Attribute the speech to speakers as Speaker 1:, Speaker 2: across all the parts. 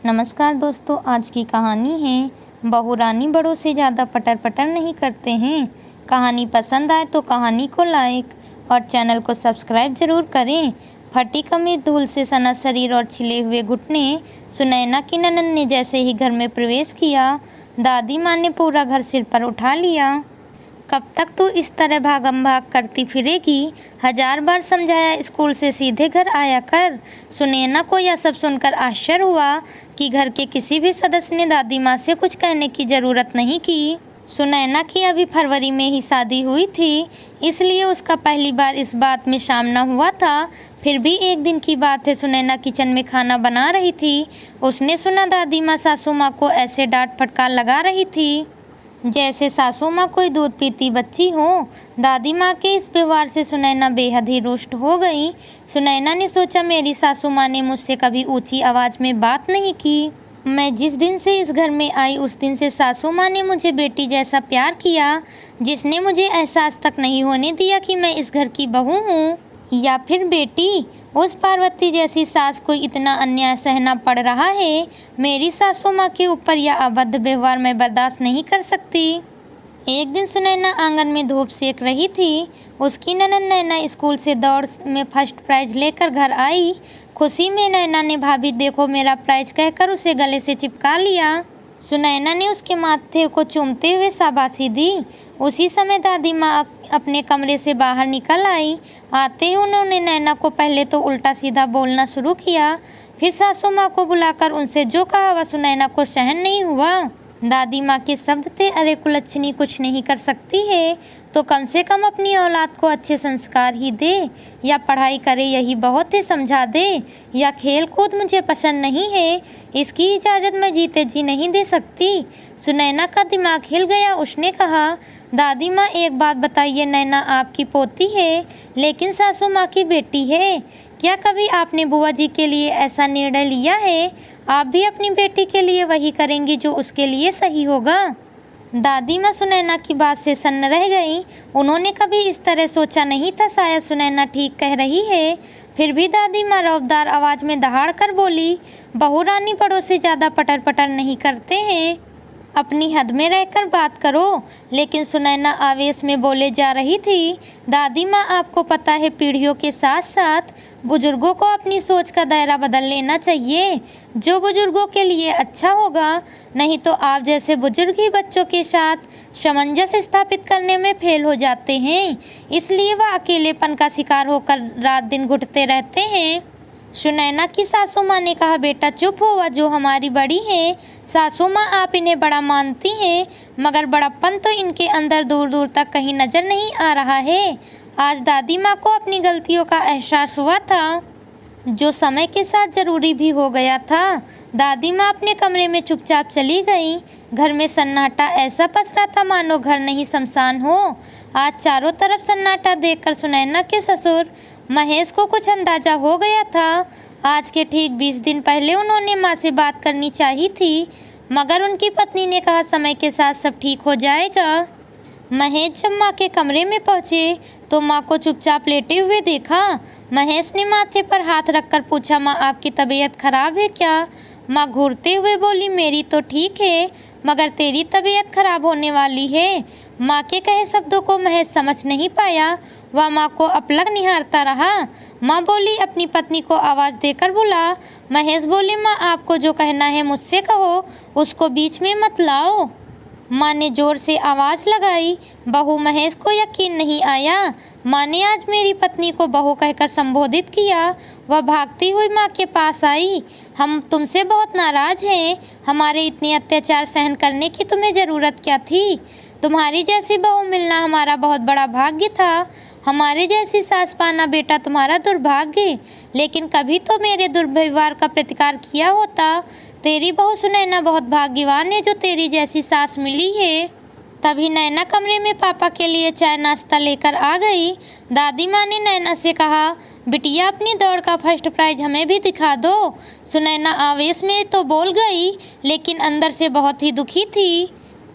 Speaker 1: नमस्कार दोस्तों, आज की कहानी है बहू रानी बड़ों से ज़्यादा पटर पटर नहीं करते हैं। कहानी पसंद आए तो कहानी को लाइक और चैनल को सब्सक्राइब जरूर करें। फटी कमीज, धूल से सना शरीर और छिले हुए घुटने सुनैना की ननद ने जैसे ही घर में प्रवेश किया, दादी माँ ने पूरा घर सिर पर उठा लिया। कब तक तू इस तरह भागम भाग करती फिरेगी? 1000 बार समझाया, स्कूल से सीधे घर आया कर। सुनैना को यह सब सुनकर आश्चर्य हुआ कि घर के किसी भी सदस्य ने दादी माँ से कुछ कहने की ज़रूरत नहीं की। सुनैना की अभी फरवरी में ही शादी हुई थी, इसलिए उसका पहली बार इस बात में सामना हुआ था। फिर भी एक दिन की बात है, सुनैना किचन में खाना बना रही थी। उसने सुना दादी माँ सासू माँ को ऐसे डांट फटकार लगा रही थी जैसे सासू माँ कोई दूध पीती बच्ची हो। दादी माँ के इस व्यवहार से सुनैना बेहद ही रुष्ट हो गई। सुनैना ने सोचा, मेरी सासू माँ ने मुझसे कभी ऊंची आवाज़ में बात नहीं की। मैं जिस दिन से इस घर में आई उस दिन से सासू माँ ने मुझे बेटी जैसा प्यार किया, जिसने मुझे एहसास तक नहीं होने दिया कि मैं इस घर की बहू हूँ या फिर बेटी। उस पार्वती जैसी सास को इतना अन्याय सहना पड़ रहा है। मेरी सासू माँ के ऊपर यह अभद्र व्यवहार मैं बर्दाश्त नहीं कर सकती। एक दिन सुनैना आंगन में धूप सेक रही थी। उसकी ननद नैना स्कूल से दौड़ में फर्स्ट प्राइज लेकर घर आई। खुशी में नैना ने भाभी देखो मेरा प्राइज कहकर उसे गले से चिपका लिया। सुनैना ने उसके माथे को चूमते हुए शाबाशी दी। उसी समय दादी माँ अपने कमरे से बाहर निकल आई। आते ही उन्होंने नैना को पहले तो उल्टा सीधा बोलना शुरू किया, फिर सासू माँ को बुलाकर उनसे जो कहा वह सुनैना को सहन नहीं हुआ। दादी माँ के शब्द थे, अरे कुलच्छनी कुछ नहीं कर सकती है तो कम से कम अपनी औलाद को अच्छे संस्कार ही दे, या पढ़ाई करे यही बहुत है, समझा दे। या खेल कूद मुझे पसंद नहीं है, इसकी इजाज़त मैं जीते जी नहीं दे सकती। सुनैना का दिमाग हिल गया। उसने कहा, दादी माँ एक बात बताइए, नैना आपकी पोती है लेकिन सासू माँ की बेटी है। क्या कभी आपने बुआ जी के लिए ऐसा निर्णय लिया है? आप भी अपनी बेटी के लिए वही करेंगी जो उसके लिए सही होगा। दादी माँ सुनैना की बात से सन्न रह गई। उन्होंने कभी इस तरह सोचा नहीं था। शायद सुनैना ठीक कह रही है। फिर भी दादी माँ रौबदार आवाज़ में दहाड़ कर बोली, बहू रानी बड़ों से ज़्यादा पटर पटर नहीं करते हैं, अपनी हद में रहकर बात करो। लेकिन सुनैना आवेश में बोले जा रही थी, दादी माँ आपको पता है पीढ़ियों के साथ साथ बुजुर्गों को अपनी सोच का दायरा बदल लेना चाहिए, जो बुजुर्गों के लिए अच्छा होगा। नहीं तो आप जैसे बुजुर्ग ही बच्चों के साथ सामंजस्य स्थापित करने में फेल हो जाते हैं, इसलिए वह अकेलेपन का शिकार होकर रात दिन घुटते रहते हैं। सुनैना की सासू माँ ने कहा, बेटा चुप हो, वह जो हमारी बड़ी है। सासू माँ आप इन्हें बड़ा मानती हैं, मगर बड़प्पन तो इनके अंदर दूर दूर तक कहीं नजर नहीं आ रहा है। आज दादी माँ को अपनी गलतियों का एहसास हुआ था, जो समय के साथ जरूरी भी हो गया था। दादी माँ अपने कमरे में चुपचाप चली गई। घर में सन्नाटा ऐसा पसरा था मानो घर नहीं शमशान हो। आज चारों तरफ सन्नाटा देखकर सुनैना के ससुर महेश को कुछ अंदाजा हो गया था। आज के ठीक 20 दिन पहले उन्होंने माँ से बात करनी चाहिए थी, मगर उनकी पत्नी ने कहा समय के साथ सब ठीक हो जाएगा। महेश जब माँ के कमरे में पहुँचे तो माँ को चुपचाप लेटे हुए देखा। महेश ने माथे पर हाथ रखकर पूछा, माँ आपकी तबीयत खराब है क्या? माँ घूरते हुए बोली, मेरी तो ठीक है, मगर तेरी तबीयत खराब होने वाली है। माँ के कहे शब्दों को महेश समझ नहीं पाया। वह माँ को अपलक निहारता रहा। माँ बोली, अपनी पत्नी को आवाज़ देकर बुला। महेश बोली, माँ आपको जो कहना है मुझसे कहो, उसको बीच में मत लाओ। माँ ने जोर से आवाज़ लगाई। बहू महेश को यकीन नहीं आया। माँ ने आज मेरी पत्नी को बहू कहकर संबोधित किया। वह भागती हुई माँ के पास आई। हम तुमसे बहुत नाराज़ हैं। हमारे इतने अत्याचार सहन करने की तुम्हें ज़रूरत क्या थी? तुम्हारी जैसी बहू मिलना हमारा बहुत बड़ा भाग्य था। हमारे जैसी सास पाना बेटा तुम्हारा दुर्भाग्य। लेकिन कभी तो मेरे दुर्व्यवहार का प्रतिकार किया होता। तेरी बहू सुनैना बहुत भाग्यवान है जो तेरी जैसी सास मिली है। तभी नैना कमरे में पापा के लिए चाय नाश्ता लेकर आ गई। दादी माँ ने नैना से कहा, बिटिया अपनी दौड़ का फर्स्ट प्राइज हमें भी दिखा दो। सुनैना आवेश में तो बोल गई, लेकिन अंदर से बहुत ही दुखी थी।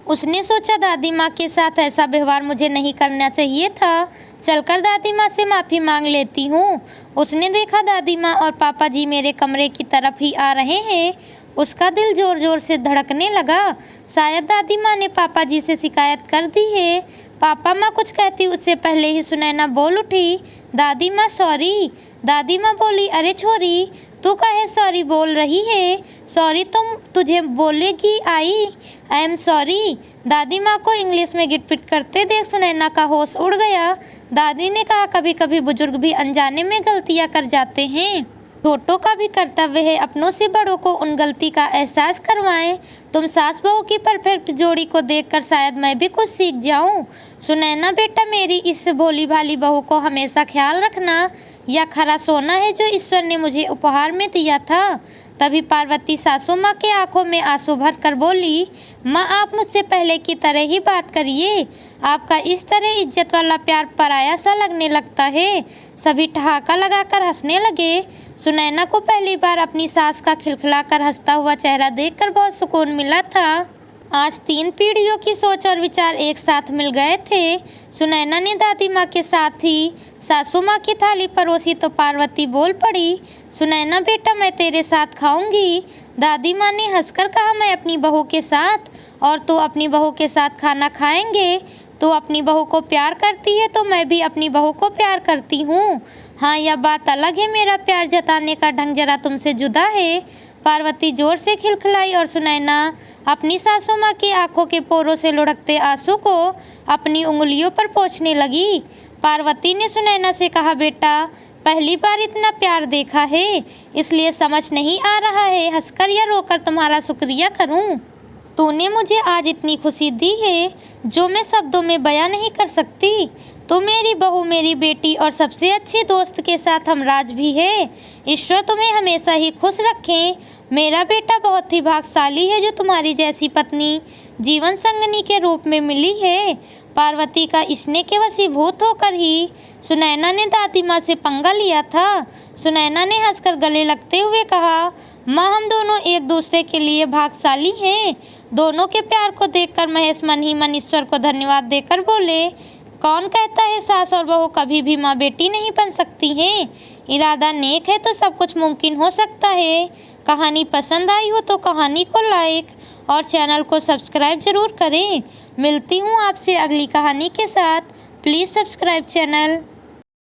Speaker 1: उसने सोचा, दादी माँ के साथ ऐसा व्यवहार मुझे नहीं करना चाहिए था। चलकर दादी माँ से माफ़ी मांग लेती हूँ। उसने देखा दादी माँ और पापा जी मेरे कमरे की तरफ ही आ रहे हैं। उसका दिल जोर जोर से धड़कने लगा। शायद दादी माँ ने पापा जी से शिकायत कर दी है। पापा माँ कुछ कहती उससे पहले ही सुनैना बोल उठी, दादी माँ सॉरी। दादी माँ बोली, अरे छोरी, तू काहे सॉरी बोल रही है? सॉरी तुम तुझे बोलेगी आई एम सॉरी। दादी माँ को इंग्लिश में गिटपिट करते देख सुनैना का होश उड़ गया। दादी ने कहा, कभी कभी बुजुर्ग भी अनजाने में गलतियाँ कर जाते हैं। छोटों का भी कर्तव्य है अपनों से बड़ों को उन गलती का एहसास करवाएं। तुम सास बहू की परफेक्ट जोड़ी को देखकर शायद मैं भी कुछ सीख जाऊं। सुनैना बेटा, मेरी इस भोली भाली बहू को हमेशा ख्याल रखना। यह खरा सोना है जो ईश्वर ने मुझे उपहार में दिया था। तभी पार्वती सासू माँ के आंखों में आंसू भर कर बोली, माँ आप मुझसे पहले की तरह ही बात करिए। आपका इस तरह इज्जत वाला प्यार पराया सा लगने लगता है। सभी ठहाका लगाकर हंसने लगे। सुनैना को पहली बार अपनी सास का खिलखिलाकर हंसता हुआ चेहरा देखकर बहुत सुकून मिला था। आज 3 पीढ़ियों की सोच और विचार एक साथ मिल गए थे। सुनैना ने दादी माँ के साथ ही सासू माँ की थाली परोसी तो पार्वती बोल पड़ी, सुनैना बेटा मैं तेरे साथ खाऊंगी। दादी माँ ने हंसकर कहा, मैं अपनी बहू के साथ? और तू अपनी बहू के साथ खाना खाएंगे? तू अपनी बहू को प्यार करती है तो मैं भी अपनी बहू को प्यार करती हूँ। हाँ, यह बात अलग है, मेरा प्यार जताने का ढंग जरा तुमसे जुदा है। पार्वती जोर से खिलखिलाई और सुनैना अपनी सासू माँ की आंखों के पोरों से लुढ़कते आंसू को अपनी उंगलियों पर पोंछने लगी। पार्वती ने सुनैना से कहा, बेटा पहली बार इतना प्यार देखा है इसलिए समझ नहीं आ रहा है हंसकर या रोकर तुम्हारा शुक्रिया करूं। तूने मुझे आज इतनी खुशी दी है जो मैं शब्दों में बयां नहीं कर सकती। तो मेरी बहू, मेरी बेटी और सबसे अच्छी दोस्त के साथ हमराज भी है। ईश्वर तुम्हें हमेशा ही खुश रखें। मेरा बेटा बहुत ही भाग्यशाली है जो तुम्हारी जैसी पत्नी जीवन संगनी के रूप में मिली है। पार्वती का स्नेह के वशीभूत होकर ही सुनैना ने दादी माँ से पंगा लिया था। सुनैना ने हंसकर गले लगते हुए कहा, माँ हम दोनों एक दूसरे के लिए भाग्यशाली हैं। दोनों के प्यार को देखकर महेश मन ही मन ईश्वर को धन्यवाद देकर बोले, कौन कहता है सास और बहू कभी भी माँ बेटी नहीं बन सकती हैं? इरादा नेक है तो सब कुछ मुमकिन हो सकता है। कहानी पसंद आई हो तो कहानी को लाइक और चैनल को सब्सक्राइब जरूर करें। मिलती हूँ आपसे अगली कहानी के साथ। Please subscribe channel.